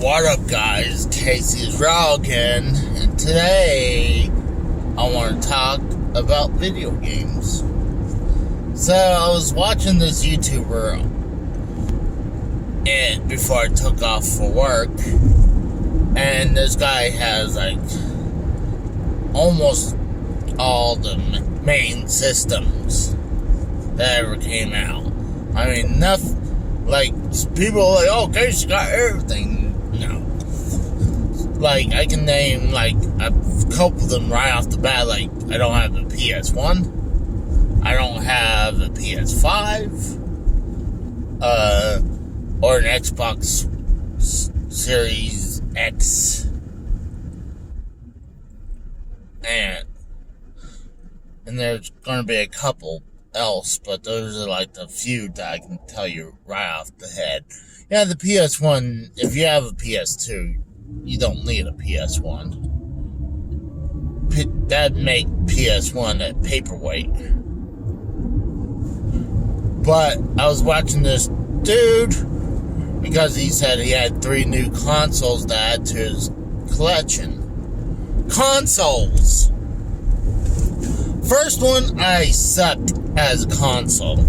What up, guys? Casey's Raw again, and today I want to talk about video games. So I was watching this YouTuber, and before I took off for work, and this guy has like almost all the main systems that ever came out. I mean, nothing like people are like, "Oh, Casey got everything." No. Like, I can name, like, a couple of them right off the bat. Like, I don't have a PS1. I don't have a PS5. Or an Xbox Series X. And there's going to be a couple else, but those are, like, the few that I can tell you right off the head. Yeah, the PS1, if you have a PS2, you don't need a PS1. That'd make PS1 a paperweight. But I was watching this dude because he said he had 3 new consoles to add to his collection. Consoles! First one I sucked as a console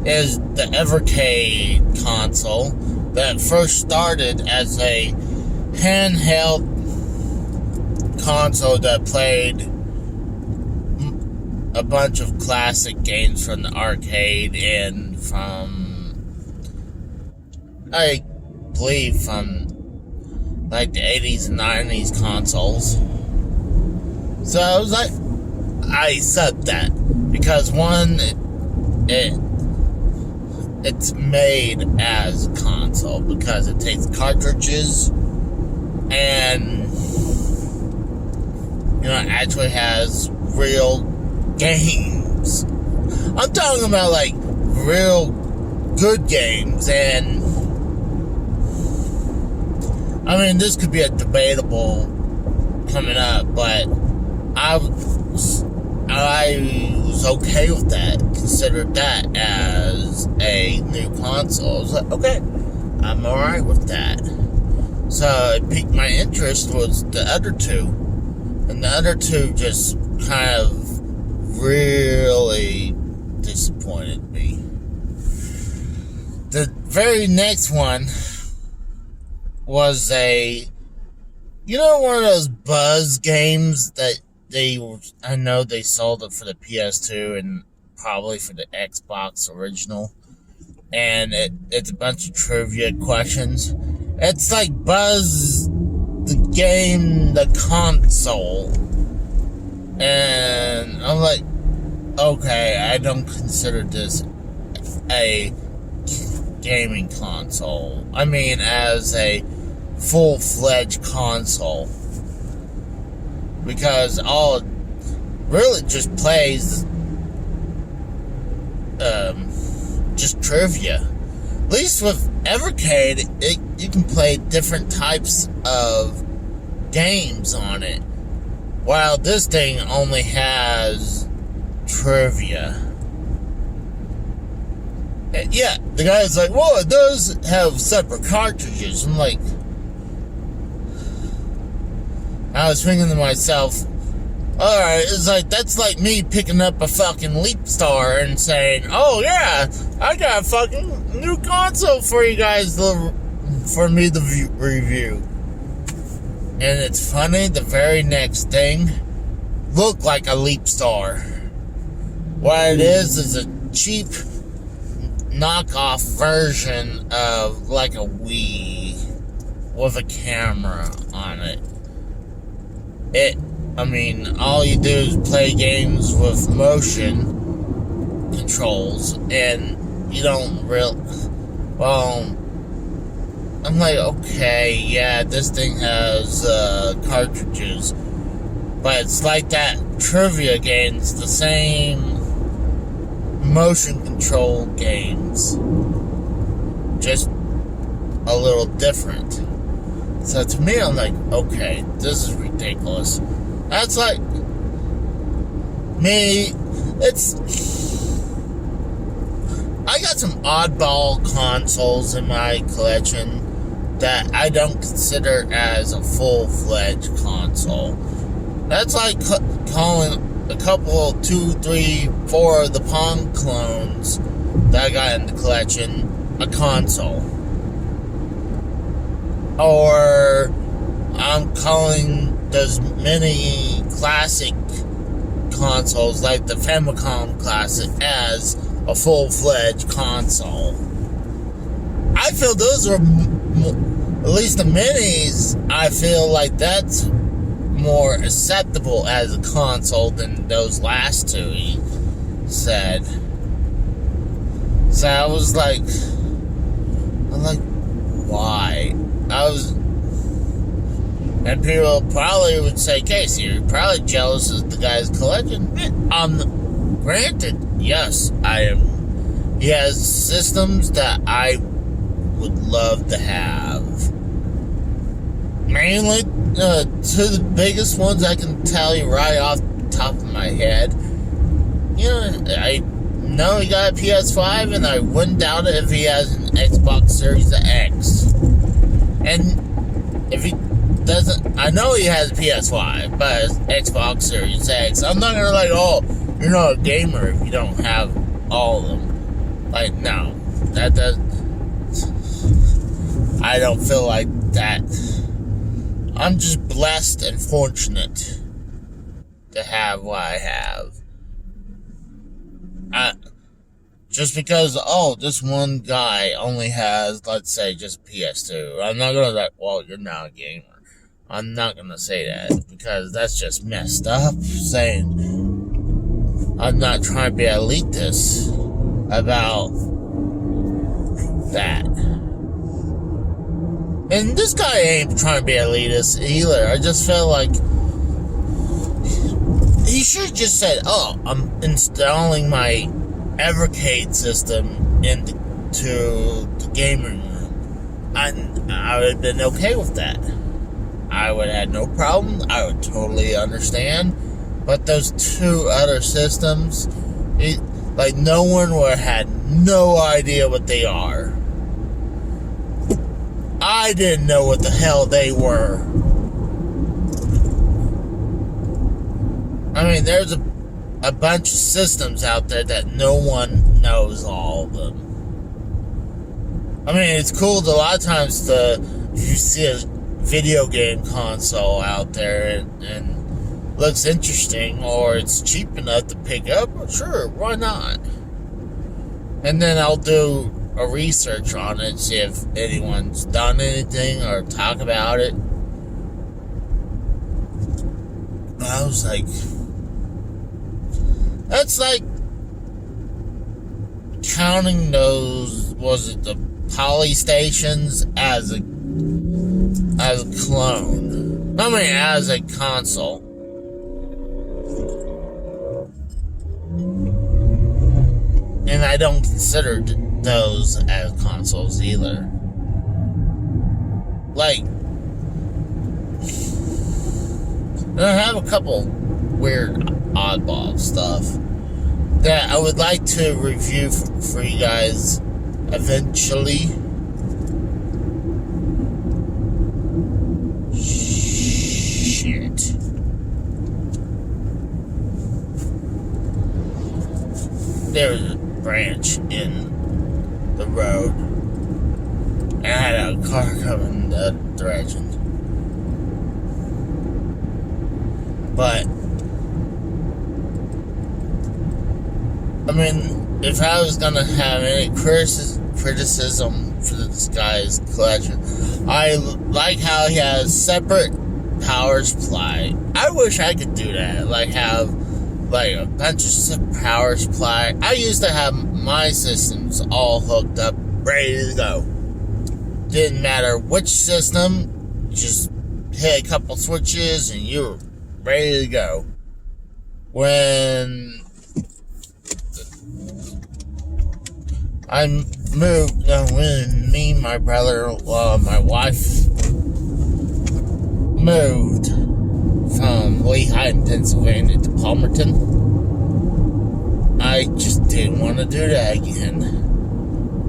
is the Evercade console that first started as a handheld console that played a bunch of classic games from the arcade and from, I believe, from like the 80s and 90s consoles. So I was like, I sucked that because one, it's made as a console because it takes cartridges and, you know, it actually has real games. I'm talking about like real good games, and I mean, this could be a debatable coming up, but I was okay with that, considered that as a new console. I was like, okay, I'm alright with that. So it piqued my interest was the other two. And the other two just kind of really disappointed me. The very next one was one of those Buzz games that I know they sold it for the PS2 and probably for the Xbox original. And it's a bunch of trivia questions. It's like Buzz, the game, the console. And I'm like, okay, I don't consider this a gaming console. I mean, as a full-fledged console. Because all it really just plays just trivia. At least with Evercade, you can play different types of games on it, while this thing only has trivia. And yeah, the guy's like, well, it does have separate cartridges. I'm like, I was thinking to myself, alright, it's like, that's like me picking up a fucking Leap Star and saying, oh yeah, I got a fucking new console for you guys for me to review. And it's funny, the very next thing looked like a Leap Star. What it is a cheap knockoff version of like a Wii with a camera on it. All you do is play games with motion controls, and you don't I'm like, okay, yeah, this thing has cartridges, but it's like that trivia games, the same motion control games, just a little different. So to me, I'm like, okay, this is ridiculous. That's like me. I got some oddball consoles in my collection that I don't consider as a full-fledged console. That's like calling a couple, 2, 3, 4 of the Pong clones that I got in the collection a console. Or I'm calling those mini classic consoles like the Famicom Classic as a full-fledged console. I feel those are, at least the minis, I feel like that's more acceptable as a console than those last two he said. So I was like, why? And people probably would say, Casey, you're probably jealous of the guy's collection. Granted, yes, I am. He has systems that I would love to have. Mainly, two of the biggest ones I can tell you right off the top of my head. You know, I know he got a PS5, and I wouldn't doubt it if he has an Xbox Series X. And if he doesn't, I know he has a PS5, but Xbox Series X. I'm not gonna like, oh, you're not a gamer if you don't have all of them. Like, no, that does. I don't feel like that. I'm just blessed and fortunate to have what I have. Just because, this one guy only has, let's say, just PS2. I'm not gonna like, well, you're not a gamer. I'm not gonna say that, because that's just messed up. Saying, I'm not trying to be elitist about that. And this guy ain't trying to be elitist either. I just felt like he should have just said, I'm installing my Evercade system into the gaming room. I would have been okay with that. I would have had no problem. I would totally understand. But those two other systems, no one would have had no idea what they are. I didn't know what the hell they were. I mean, there's a bunch of systems out there that no one knows all of them. I mean, it's cool a lot of times if you see a video game console out there and looks interesting, or it's cheap enough to pick up, sure, why not? And then I'll do a research on it, see if anyone's done anything or talk about it. I was like, that's like counting those, the Poly stations as a clone. I mean, as a console. And I don't consider those as consoles either. Like, I have a couple weird oddball stuff that I would like to review for you guys eventually. Shit. There was a branch in the road, and I had a car coming that direction. But I mean, if I was gonna have any criticism for this guy's collection, I like how he has separate power supply. I wish I could do that. Like, have like a bunch of power supply. I used to have my systems all hooked up, ready to go. Didn't matter which system, just hit a couple switches and you're ready to go. When I moved, when me and my brother, my wife moved from Lehigh in Pennsylvania to Palmerton, I just didn't want to do that again.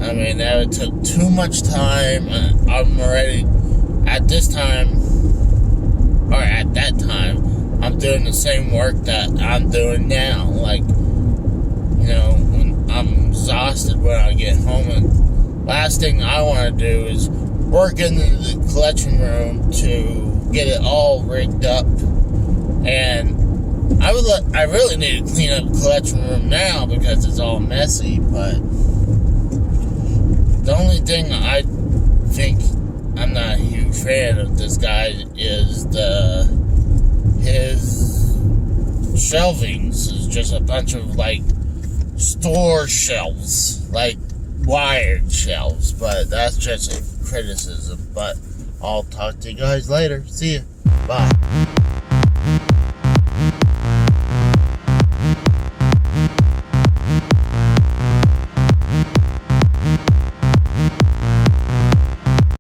I mean, that would took too much time. I'm already, at this time, or at that time, I'm doing the same work that I'm doing now. Like, you know, when I'm exhausted when I get home, and last thing I want to do is work in the collection room to get it all rigged up. And I really need to clean up the collection room now because it's all messy, but the only thing I think I'm not a huge fan of this guy is his shelvings is just a bunch of like store shelves, like wired shelves, but that's just a criticism. But I'll talk to you guys later. See ya. Bye.